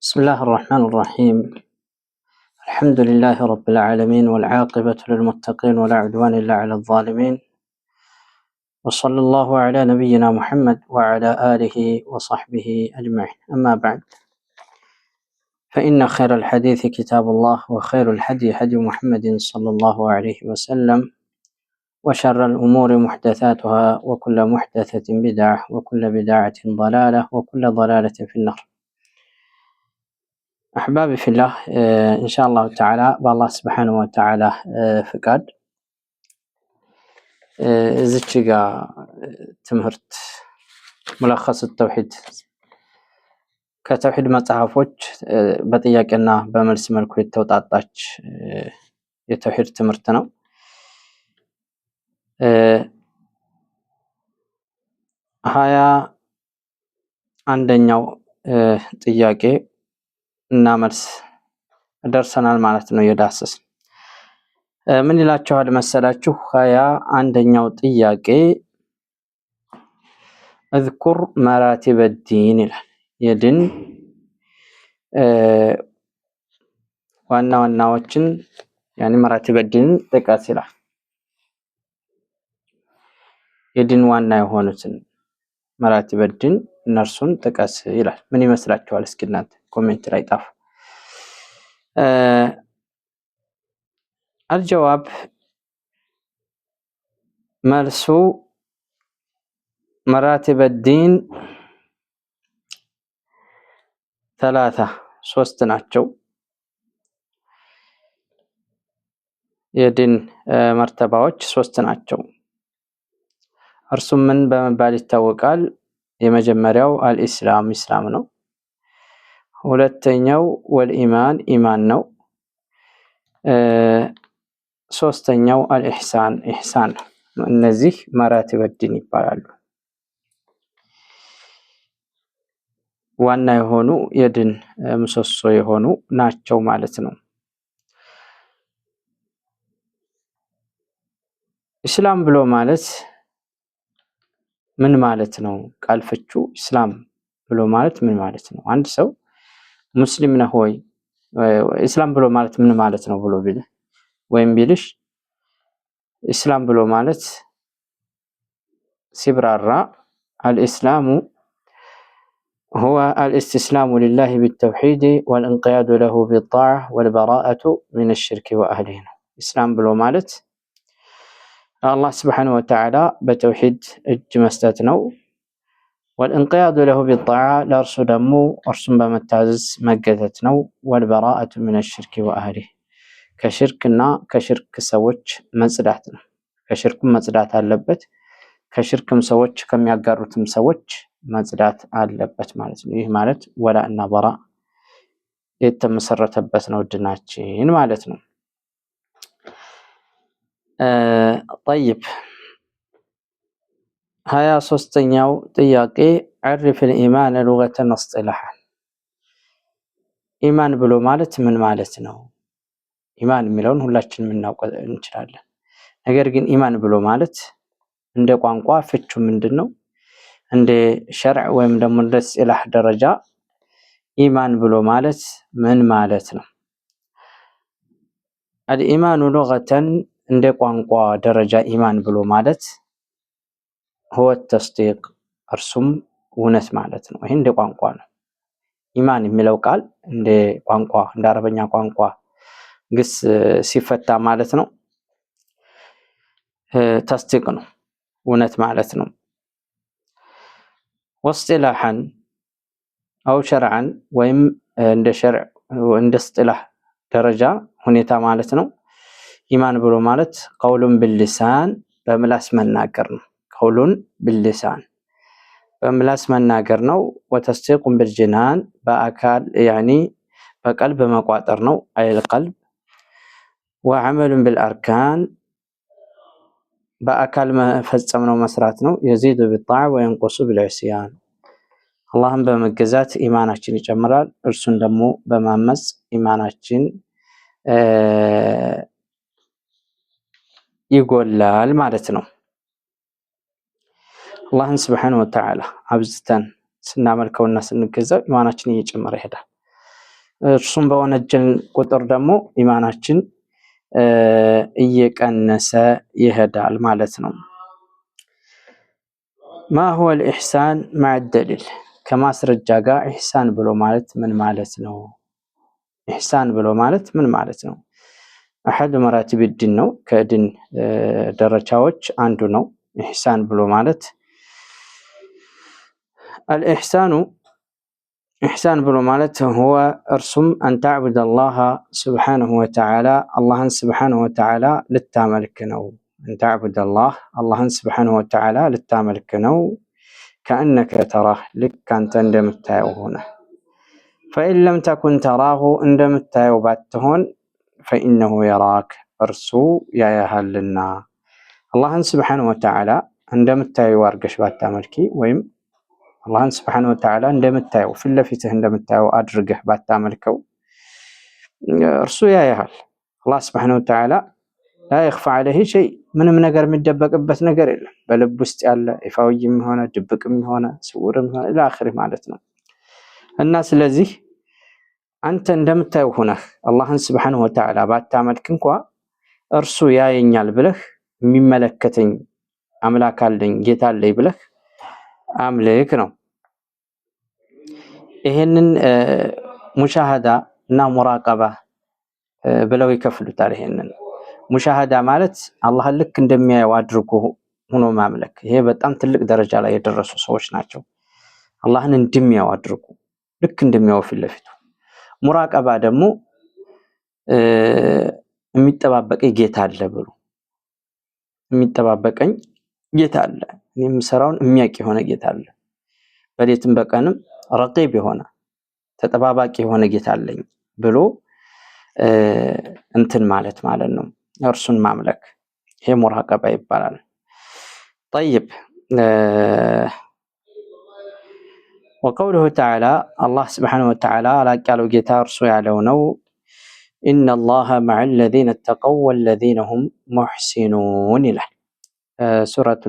بسم الله الرحمن الرحيم. الحمد لله رب العالمين والعاقبة للمتقين ولا عدوان إلا على الظالمين، وصلى الله على نبينا محمد وعلى آله وصحبه أجمعين. أما بعد، فإن خير الحديث كتاب الله، وخير الهدي هدي محمد صلى الله عليه وسلم، وشر الأمور محدثاتها، وكل محدثة بدعة، وكل بدعة ضلالة، وكل ضلالة في النار. أحبابي في الله، إن شاء الله تعالى بالله سبحانه وتعالى فقد زتشيغا تمهرت ملخص التوحيد ከተውሂድ መጽሐፎች በጥያቄና በመልስ መልኩ የተውጣጣች የተውሂድ ትምህርት ነው። 21ኛው ጥያቄ እና መልስ ደርሰናል ማለት ነው። የዳሰስ ምን ይላችኋል መሰላችሁ? 21ኛው ጥያቄ اذكر مراتب الدين ይላል። የድን ዋና ዋናዎችን مراتب الدين ጥቀስ ይላል። የድን ዋና የሆኑትን مراتب الدين እነርሱን ጥቀስ ይላል። ምን ይመስላችኋል? እስኪ እናንተ ኮሜንት ላይ ጻፉ። الجواب መልሱ مراتب الدين ثلاثة ሶስት ናቸው። የድን መርተባዎች ሶስት ናቸው። እርሱም ምን በመባል ይታወቃል? የመጀመሪያው አልኢስላም ኢስላም ነው። ሁለተኛው ወልኢማን ኢማን ነው። ሶስተኛው አልኢህሳን ኢህሳን ነው። እነዚህ مراتب الدين ይባላሉ። ዋና የሆኑ የድን ምሰሶ የሆኑ ናቸው ማለት ነው። ኢስላም ብሎ ማለት ምን ማለት ነው? ቃል ፍቹ ኢስላም ብሎ ማለት ምን ማለት ነው? አንድ ሰው ሙስሊም ነህ ወይ ኢስላም ብሎ ማለት ምን ማለት ነው ብሎ ቢል ወይም ቢልሽ ኢስላም ብሎ ማለት ሲብራራ الإسلام هو الاستسلام لله بالتوحيد والانقياد له بالطاعة والبراءة من الشرك وأهله. إسلام بلو مالت الله سبحانه وتعالى بتوحيد እጅ መስጠት ነው። والانقياد له بالطاعة ለእርሱ ደግሞ እርሱን በመታዘዝ መገተት ነው። والبراءة من الشرك وأهله ከሽርክና ከሽርክ ሰዎች መጽዳት ነው። ከሽርኩም መጽዳት አለበት። ከሽርክም ሰዎች ከሚያጋሩትም ሰዎች መጽዳት አለበት ማለት ነው። ይህ ማለት ወላ እና በራ የተመሰረተበት ነው ድናችን ማለት ነው። طيب 23ኛው ጥያቄ عرف الإيمان لغة واصطلاحا ኢማን ብሎ ማለት ምን ማለት ነው? ኢማን የሚለውን ሁላችንም እናውቀው እንችላለን። ነገር ግን ኢማን ብሎ ማለት እንደ ቋንቋ ፍቹ ምንድነው? እንደ ሸርዕ ወይም ደግሞ እንደ ኢስላህ ደረጃ ኢማን ብሎ ማለት ምን ማለት ነው? الإيمان لغة እንደ ቋንቋ ደረጃ ኢማን ብሎ ማለት هو التصديق እርሱም እውነት ማለት ነው። ይሄ እንደ ቋንቋ ነው። ኢማን የሚለው ቃል እንደ ቋንቋ እንደ አረበኛ ቋንቋ ግስ ሲፈታ ማለት ነው ተስዲቅ ነው፣ እውነት ማለት ነው። واصطلاحا أو شرعا ወይም እንደ ሸርዕ እንደ ኢስጢላህ ደረጃ ሁኔታ ማለት ነው። ኢማን ብሎ ማለት ቀውሉን باللسان በምላስ መናገር ነው። ቀውሉን باللسان በምላስ መናገር ነው። وتصديق بالجنان በአካል يعني በቀልብ መቋጠር ነው። አይል ቀልብ وعمل بالأركان በአካል መፈጸም ነው፣ መስራት ነው። يزيد بالطاعة وينقص بالعصيان አላህን በመገዛት ኢማናችን ይጨምራል፣ እርሱን ደግሞ በማመጽ ኢማናችን ይጎላል ማለት ነው። አላህን Subhanahu Wa Ta'ala አብዝተን ስናመልከውና ስንገዛው ኢማናችን እየጨመረ ይሄዳል። እርሱም በወነጀል ቁጥር ደግሞ ኢማናችን እየቀነሰ ይሄዳል ማለት ነው። ما هو الإحسان مع الدليل ከማስረጃ ጋር ኢሕሳን ብሎ ማለት ምን ማለት ነው? ኢሕሳን ብሎ ማለት ምን ማለት ነው? አሐድ መራቲብ ዲን ነው፣ ከዲን ደረጃዎች አንዱ ነው። ኢሕሳን ብሎ ማለት الإحسان إحسان ብሎ ማለት هو እርሱም أن تعبد الله سبحانه وتعالى አላህን سبحانه وتعالى ልታመልክ ነው። أن تعبد الله አላህን سبحانه وتعالى ልታመልክ ነው። كأنك تراه ልክ አንተ እንደምታየው ሆነ فإن لم تكن تراه እንደምታየው ባትሆን فإنه يراك እርሱ ያያሃልና። አላህን سبحانه وتعالى እንደምታየው አድርገሽ ባታመልኪ ወይም አላህን ስብሐነሁ ወተዓላ እንደምታየው ፊት ለፊትህ እንደምታየው አድርገህ ባታመልከው እርሱ ያያሃል። አላህ ስብሐነሁ ወተዓላ ላ የኽፋ ዐለይሂ ሸይ ምንም ነገር የሚደበቅበት ነገር የለም። በልብ ውስጥ ያለ ይፋዊም ሆነ ድብቅም ሆነ ስውርም ሆነ ኢላ አኺሪ ማለት ነው። እና ስለዚህ አንተ እንደምታየው ሆነህ አላህን ስብሐነሁ ወተዓላ ባታመልክ እንኳ እርሱ ያየኛል ብለህ የሚመለከተኝ አምላክ አለኝ ጌታ አለኝ ብለህ አምልክ ነው። ይሄንን ሙሻሃዳ እና ሙራቀባ ብለው ይከፍሉታል። ይሄንን ሙሻሃዳ ማለት አላህን ልክ እንደሚያየው አድርጎ ሆኖ ማምለክ። ይሄ በጣም ትልቅ ደረጃ ላይ የደረሱ ሰዎች ናቸው። አላህን እንደሚያየው አድርጎ ልክ እንደሚያየው ፊት ለፊቱ። ሙራቀባ ደግሞ የሚጠባበቀኝ ጌታ አለ ብሎ የሚጠባበቀኝ ጌታ አለ፣ እኔ የምሰራውን የሚያውቅ የሆነ ጌታ አለ፣ በሌትም በቀንም ረቂብ የሆነ ተጠባባቂ የሆነ ጌታ አለኝ ብሎ እንትን ማለት ነው፣ እርሱን ማምለክ። ይሄ ሙራቀባ ይባላል። طيب وقوله تعالى الله سبحانه وتعالى ላቅ ያለው ጌታ እርሱ ያለው ነው إن الله مع الذين اتقوا والذين هم محسنون ይላል ሱረቱ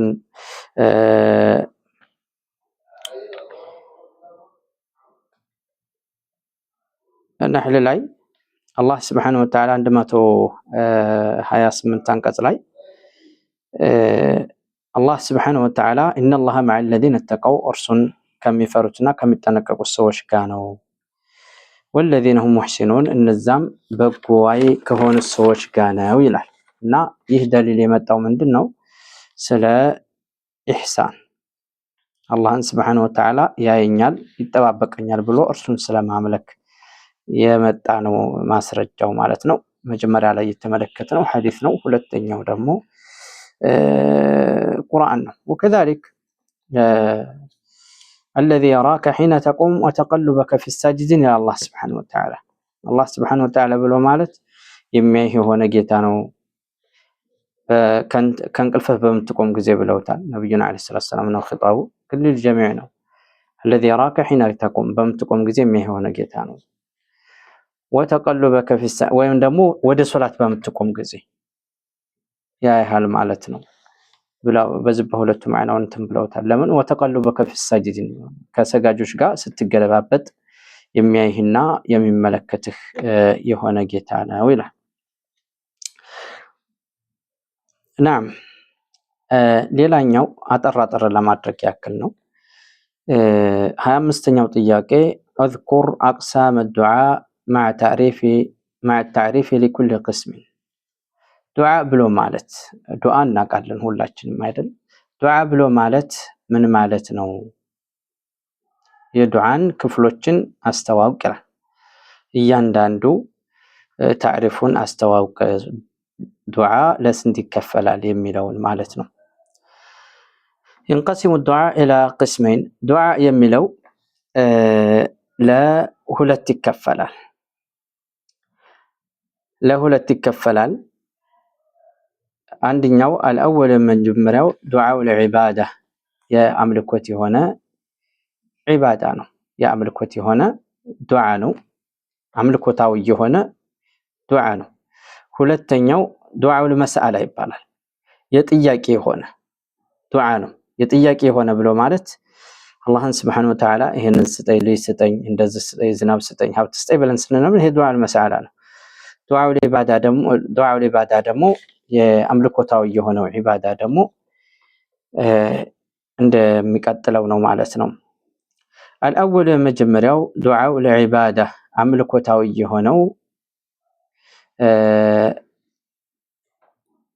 ነህል ላይ አላህ ስብሐነሁ ወተዓላ 128 አንቀጽ ላይ አላህ ስብሐነሁ ወተዓላ ኢነላሃ መዐ ለዚነ ተቀው እርሱን ከሚፈሩትና ከሚጠነቀቁት ሰዎች ጋር ነው። ወለዚነ ሁም ሙሕሲኑን እነዛም በጎዋይ ከሆኑት ሰዎች ጋር ነው ይላል። እና ይህ ደሊል የመጣው ምንድን ነው? ስለ ኢሕሳን አላህን ስብሐነሁ ወተዓላ ያየኛል ይጠባበቀኛል ብሎ እርሱን ስለማምለክ የመጣ ነው ማስረጃው ማለት ነው። መጀመሪያ ላይ የተመለከትነው ሐዲስ ነው። ሁለተኛው ደግሞ ቁርአን ነው። ወከዛሊክ الذي يراك حين تقوم وتقلبك في الساجدين إلى الله سبحانه وتعالى الله سبحانه وتعالى ብሎ ማለት የሚያይህ የሆነ ጌታ ነው። ከእንቅልፍህ በምትቆም ጊዜ ብለውታል ነብዩና አለይሂ ሰላም ነው። ኺጣቡ ክልል ጀሚዕ ነው። الذي يراك حين تقوم በምትቆም ጊዜ የሚያይህ የሆነ ጌታ ነው። ወተቀሉበከ ፊ ወይም ደግሞ ወደ ሶላት በምትቆም ጊዜ ያይሃል ማለት ነው ብለው በዚህ በሁለቱ ማዕናውን እንትን ብለውታል። ለምን ወተቀሉበከ ፊ ሳጂዲን ከሰጋጆች ጋር ስትገለባበጥ የሚያይህና የሚመለከትህ የሆነ ጌታ ነው ይላል። ናም ሌላኛው አጠር ለማድረግ ያክል ነው 25ኛው ጥያቄ اذكر اقسام الدعاء مع التعريف لكل قسم ዱዓ ብሎ ማለት ዱዓ እናውቃለን ሁላችንም አይደል? ዱዓ ብሎ ማለት ምን ማለት ነው? የዱዓን ክፍሎችን አስተዋውቅ ይላል። እያንዳንዱ ታሪፉን አስተዋውቅ፣ ዱዓ ለስንት ይከፈላል የሚለውን ማለት ነው። ينقسم الدعاء إلى قسمين ዱዓ የሚለው ለሁለት ይከፈላል። አንደኛው አልአወል መጀመሪያው ዱዓው ለዒባዳ የአምልኮት የሆነ ዒባዳ ነው። የአምልኮት የሆነ ዱዓ ነው። አምልኮታዊ የሆነ ዱዓ ነው። ሁለተኛው ዱዓው ለመስአላ ይባላል። የጥያቄ የሆነ ዱዓ ነው። የጥያቄ የሆነ ብሎ ማለት አላህን ስብሐነሁ ወተዓላ ይሄንን ስጠኝ፣ ልጅ ስጠኝ፣ እንደዚህ ስጠኝ፣ ዝናብ ስጠኝ፣ ሀብት ስጠኝ ብለን ስንለምን ይሄ ዱዓ አልመሰአላ ነው። ዱዓው ኢባዳ ደግሞ የአምልኮታዊ የሆነው ኢባዳ ደግሞ እንደሚቀጥለው ነው ማለት ነው። አልአወሉ የመጀመሪያው ዱዓው ለዒባዳ አምልኮታዊ የሆነው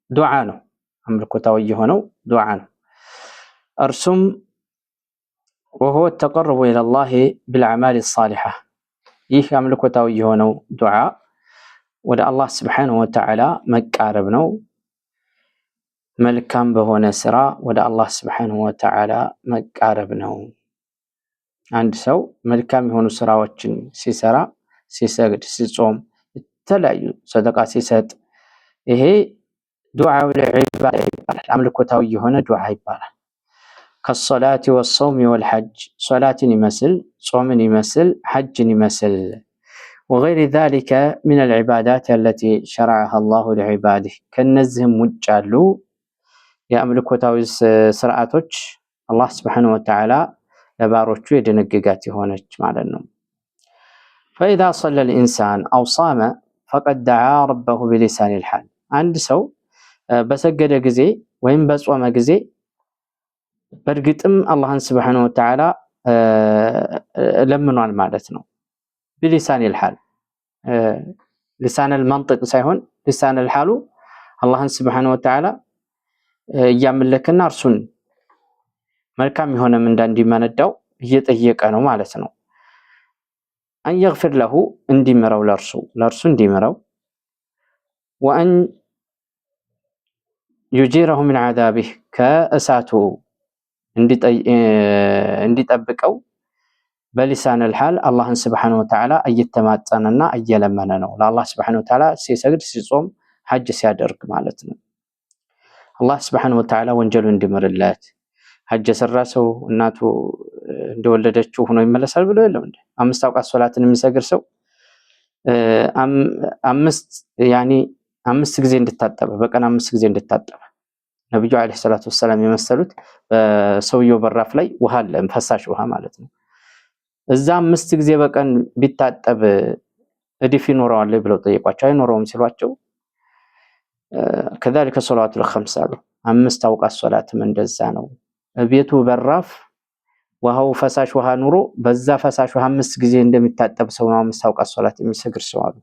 ዱዓ ነው። አምልኮታዊ የሆነው ዱዓ ነው። እርሱም وهو التقرب إلى الله بالأعمال الصالحة ይህ አምልኮታዊ የሆነው ዱዓ ወደ አላህ ስብሐነሁ ወተዓላ መቃረብ ነው። መልካም በሆነ ስራ ወደ አላህ ስብሐነሁ ወተዓላ መቃረብ ነው። አንድ ሰው መልካም የሆኑ ስራዎችን ሲሰራ፣ ሲሰግድ፣ ሲጾም፣ የተለያዩ ሰደቃ ሲሰጥ ይሄ ዱዓው ለዒባዳ ይባላል። አምልኮታዊ የሆነ ዱዓ ይባላል። ከሶላቲ ወሶም ወልሐጅ ሶላትን ይመስል፣ ጾምን ይመስል፣ ሐጅን ይመስል ወገይሪ ዛሊከ ሚነል ዒባዳት አለቲ ሸረዐሃ አላሁ ሊዒባዲህ ከነዚህም ውጭ ያሉ የአምልኮታዊ ስርዓቶች አላህ ስብሐነሁ ወተዓላ ለባሮቹ የደነገጋት የሆነች ማለት ነው። ፈኢዛ ሰለል ኢንሳን አው ሷመ ፈቀድ ደዓ ረበሁ ቢሊሳኒል ሐል አንድ ሰው በሰገደ ጊዜ ወይም በጾመ ጊዜ በእርግጥም አላህን ስብሐነሁ ወተዓላ ለምኗል ማለት ነው። ቢሊሳኒል ሐል ሊሳነል መንጥቅ ሳይሆን ሊሳነል ሐሉ አላህን ስብሐነሁ ወተዓላ እያመለከና እርሱን መልካም የሆነ ምንዳ እንዲመነዳው እየጠየቀ ነው ማለት ነው። አን የግፊር ለሁ እንዲምረው ለእርሱ እንዲምረው ወአን ዩጂረሁ ሚን ዐዛቢህ ከእሳቱ እንዲጠብቀው በሊሳነል ሐል አላህን ስብሐነሁ ወተዓላ እየተማጸነና እየለመነ ነው። ለአላህ ስብሐነሁ ወተዓላ ሲሰግድ፣ ሲጾም፣ ሐጅ ሲያደርግ ማለት ነው። አላህ ስብሐነሁ ወተዓላ ወንጀሉን እንዲምርለት ሐጅ የሰራ ሰው እናቱ እንደወለደችው ሆኖ ይመለሳል ብሎ የለም እንዴ? 5 አውቃት ሶላትን የሚሰግድ ሰው አምስት ጊዜ እንድታጠበ በቀን 5 ጊዜ እንድታጠበ ነብዩ አለይሂ ሰላቱ ወሰለም የመሰሉት በሰውየው በራፍ ላይ ውሃ አለ፣ ፈሳሽ ውሃ ማለት ነው። እዛ 5 ጊዜ በቀን ቢታጠብ እድፍ ይኖረዋል ብለው ጠየቋቸው። አይኖረውም ሲሏቸው ከذلك الصلوات الخمس አሉ። 5 አውቃት ሶላትም እንደዛ ነው። ቤቱ በራፍ ውሃው ፈሳሽ ውሃ ኑሮ በዛ ፈሳሽ ውሃ 5 ጊዜ እንደሚታጠብ ሰው ነው 5 አውቃት ሶላት የሚሰግድ ሰው አሉ።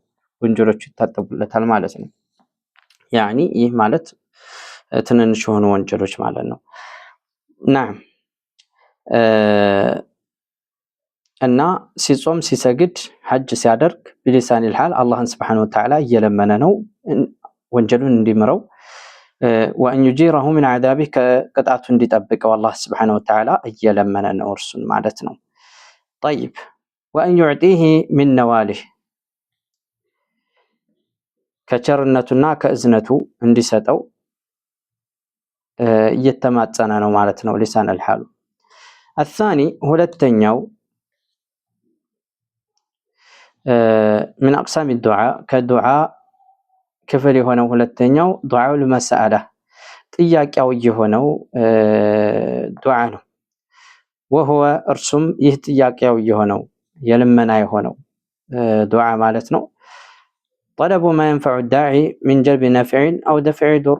ወንጀሎቹ ይታጠቡለታል ማለት ነው። ያኒ ይህ ማለት ትንንሽ የሆኑ ወንጀሎች ማለት ነው። ናም እና ሲጾም፣ ሲሰግድ፣ ሐጅ ሲያደርግ ቢሊሳኒል ሐል አላህን ስብሐነሁ ወተዓላ እየለመነ ነው ወንጀሉን እንዲምረው ወአን ዩጂረሁ ሚን ዐዛቢህ ከቅጣቱ እንዲጠብቀው አላህ ስብሐነሁ ወተዓላ እየለመነ ነው እርሱን ማለት ነው። ጠይብ ወአን ዩዕጢህ ሚን ነዋሊህ ከቸርነቱና ከእዝነቱ እንዲሰጠው እየተማጸነ ነው ማለት ነው። ሊሳነል ሐሉ አሳኒ ሁለተኛው ምን አቅሳሚ ዱዓ ከዱዓ ክፍል የሆነው ሁለተኛው ዱዓኡል መስአላ ጥያቄው የሆነው ዱዓ ነው። ወሁወ እርሱም ይህ ጥያቄው የሆነው የልመና የሆነው ዱዓ ማለት ነው። ጠለቡ ማ የንፈዑ ዳዒ ሚን ጀልቢ ነፍዕን አው ደፍዒ ዱር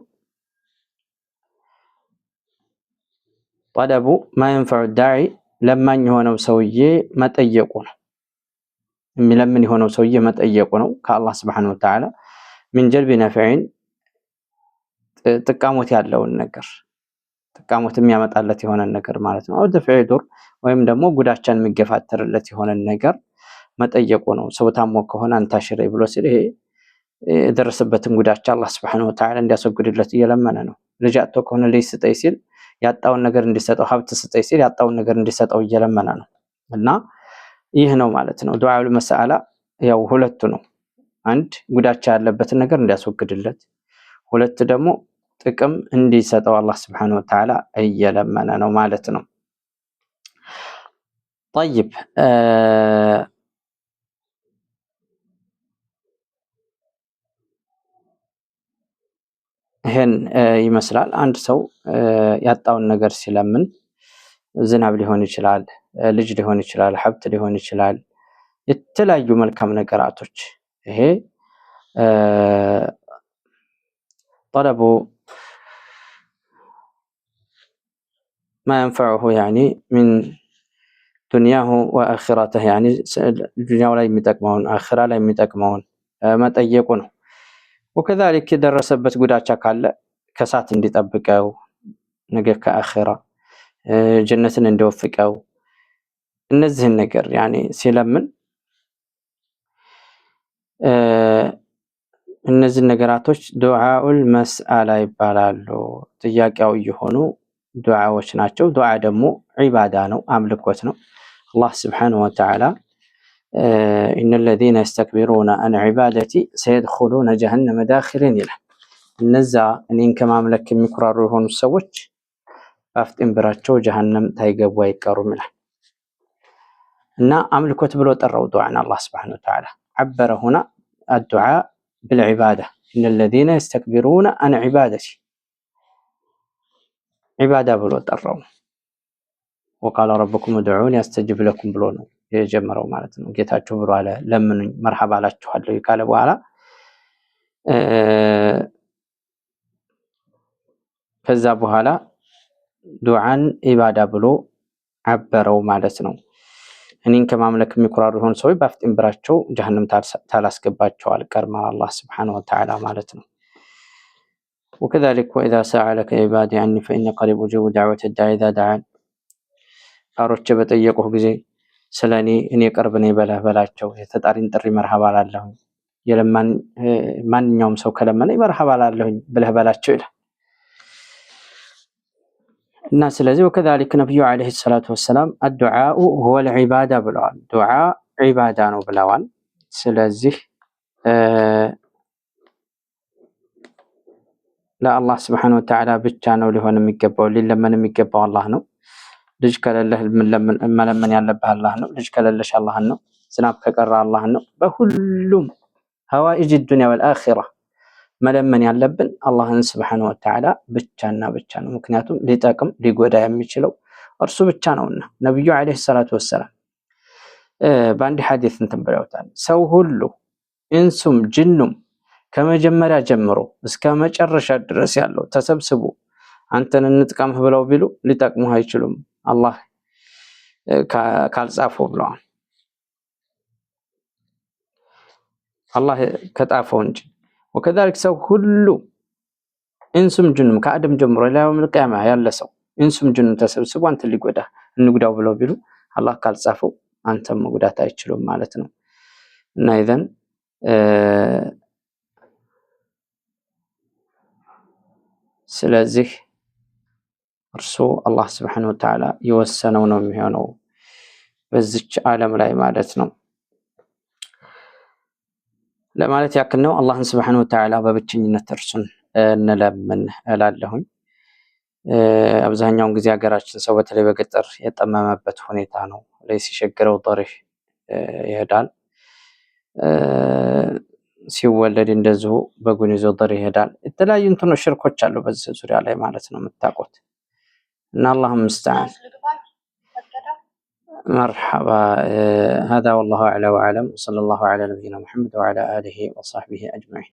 ጠለቡ ማ የንፈዑ ዳዒ ለማኝ የሆነው ሰውዬ መጠየቁ ነው። የሚለምን የሆነው ሰውዬ መጠየቁ ነው ከአላህ ስብሐነሁ ወተዓላ ሚን ጀልቢ ነፍዕን ጥቃሞት ያለውን ነገር ጥቃሞት የሚያመጣለት የሆነን ነገር ማለት ነው። አው ደፍዒ ዱር ወይም ደግሞ ጉዳቻን የሚገፋተርለት የሆነን ነገር መጠየቁ ነው። ሰው ታሞ ከሆነ አንታሽረይ ብሎ ሲል ይሄ የደረሰበትን ጉዳቻ አላህ ስብሐነሁ ወተዓላ እንዲያስወግድለት እየለመነ ነው። ልጅ አጥቶ ከሆነ ልጅ ስጠይ ሲል ያጣውን ነገር እንዲሰጠው፣ ሀብት ስጠይ ሲል ያጣውን ነገር እንዲሰጠው እየለመነ ነው። እና ይህ ነው ማለት ነው ዱዓኡል መስአላ። ያው ሁለቱ ነው። አንድ ጉዳቻ ያለበትን ነገር እንዲያስወግድለት፣ ሁለት ደግሞ ጥቅም እንዲሰጠው አላህ ስብሐነሁ ወተዓላ እየለመነ ነው ማለት ነው። ጠይብ ይሄን ይመስላል። አንድ ሰው ያጣውን ነገር ሲለምን ዝናብ ሊሆን ይችላል፣ ልጅ ሊሆን ይችላል፣ ሀብት ሊሆን ይችላል፣ የተለያዩ መልካም ነገራቶች ይሄ ጠለቡ ما ينفعه يعني من دنياه وآخرته يعني الدنيا لا يمتقمون آخرة لا يمتقمون ما ጠየቁ ነው። وكذلك የደረሰበት ጉዳቻ ካለ ከሳት እንዲጠብቀው ነገ ከአኺራ ጀነትን እንዲወፍቀው እነዚህን ነገር ያኔ ሲለምን እነዚህ ነገራቶች ዱዓኡል መስአላ ይባላሉ። ጥያቄው የሆኑ ዱዓዎች ናቸው። ዱዓ ደግሞ ዒባዳ ነው፣ አምልኮት ነው። አላህ Subhanahu Wa Ta'ala إن الذين يستكبرون عن عبادتي سيدخلون جهنم داخرين ይላል። እነዛ እኔን ከማምለክ የሚኩራሩ የሆኑ ሰዎች አፍጥንብራቸው ጀሃነም ታይገቡ አይቀሩም ይላል። እና አምልኮት ብሎ ጠራው ዱዓን አላህ Subhanahu Wa Ta'ala عبر هنا الدعاء بالعبادة إن الذين يستكبرون عن عبادتي عبادة ብሎ ጠራው። وقال ربكم ادعوني استجب لكم ብሎ ነው የጀመረው ማለት ነው። ጌታችሁ ብሎ አለ ለምኑኝ መርሐባ አላችኋለሁ ካለ በኋላ ከዛ በኋላ ዱዓን ኢባዳ ብሎ አበረው ማለት ነው። እኔን ከማምለክ የሚኩራሩ የሆኑ ሰዎች በአፍጥንብራቸው ጀሃነም ታላስገባቸው አልቀርም አላህ Subhanahu Wa Ta'ala ማለት ነው። وكذلك وإذا سألك عبادي عني فإني قريب أجيب دعوة الداعي إذا دعان ባሮቼ በጠየቁህ ጊዜ ስለኔ እኔ ቅርብ ነኝ በላቸው። የተጣሪን ጥሪ መርሐባ አላለሁ የለማን ማንኛውም ሰው ከለመነኝ መርሐባ አላለሁ ብለህ በላቸው ይላል። እና ስለዚህ وكذلك ነብዩ አለይሂ ሰላቱ ወሰላም الدعاء هو العبادة ብለዋል። ዱዓ ዒባዳ ነው ብለዋል። ስለዚህ ለአላህ Subhanahu Wa Ta'ala ብቻ ነው ሊሆን የሚገባው፣ ሊለመን የሚገባው አላህ ነው። ልጅ ከሌለህ መለመን ያለብህ አላህ ነው። ልጅ ከሌለሽ አላህን ነው። ዝናብ ከቀረ አላህን ነው። በሁሉም ሀዋኢጅ ዱንያ ወልአኺራ መለመን ያለብን አላህን Subhanahu Wa Ta'ala ብቻና ብቻ ነው። ምክንያቱም ሊጠቅም ሊጎዳ የሚችለው እርሱ ብቻ ነውና ነብዩ አለይሂ ሰላቱ ወሰላም በአንድ ሐዲስ እንትን ብለውታል። ሰው ሁሉ እንሱም ጅኑም ከመጀመሪያ ጀምሮ እስከ መጨረሻ ድረስ ያለው ተሰብስቦ አንተን እንጥቀምህ ብለው ቢሉ ሊጠቅሙህ አይችሉም አላህ ካልጻፈው ብለዋል። አላህ ከጣፈው እንጂ وكذلك ሰው ሁሉ እንሱም ጅኑም ከአደም ጀምሮ ለያውም القيامة ያለ ሰው እንሱም ጅኑም ተሰብስቦ አንተን ሊጎዳ እንጉዳው ብለው ቢሉ አላህ ካልጻፈው አንተም መጉዳት አይችሉም ማለት ነው። እና ኢዘን ስለዚህ እርሱ አላህ Subhanahu Wa Ta'ala የወሰነው ነው የሚሆነው በዚች ዓለም ላይ ማለት ነው። ለማለት ያክል ነው። አላህን Subhanahu Wa Ta'ala በብቸኝነት እርሱን እንለምን እላለሁኝ። አብዛኛውን ጊዜ ሀገራችን ሰው በተለይ በገጠር የጠመመበት ሁኔታ ነው። ላይ ሲሸግረው ጦሪህ ይሄዳል፣ ሲወለድ እንደዚሁ በጉን ይዞ ጦር ይሄዳል። የተለያዩ እንትኖች ሽርኮች አሉ በዚህ ዙሪያ ላይ ማለት ነው የምታውቁት። እና አላህ ሙስተዓን مرحبا. هذا والله أعلى وأعلم، صلى الله على نبينا محمد وعلى آله وصحبه أجمعين.